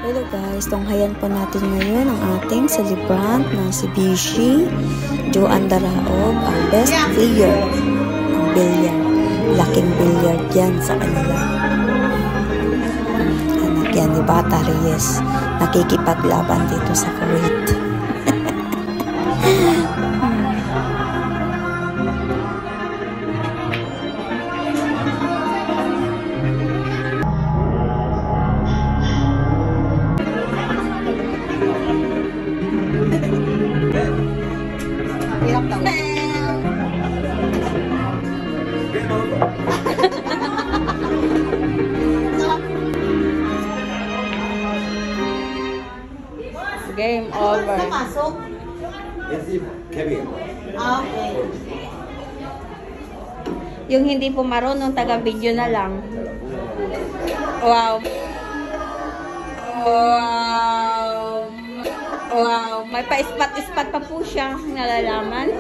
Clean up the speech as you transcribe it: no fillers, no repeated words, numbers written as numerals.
Hello guys, tunghayan po natin ngayon ang ating celebrant na si Bishi Joanne Daraog, ang best player ng billiard. Laking billiard yan sa kanila. Anak yan ni Bata Reyes, nakikipaglaban dito sa Kuwait. Game over. Okay. Yung hindi po marunong, taga-video na lang. Wow. Wow. Wow. May pa-ispat-ispat pa po siya. Nalalaman.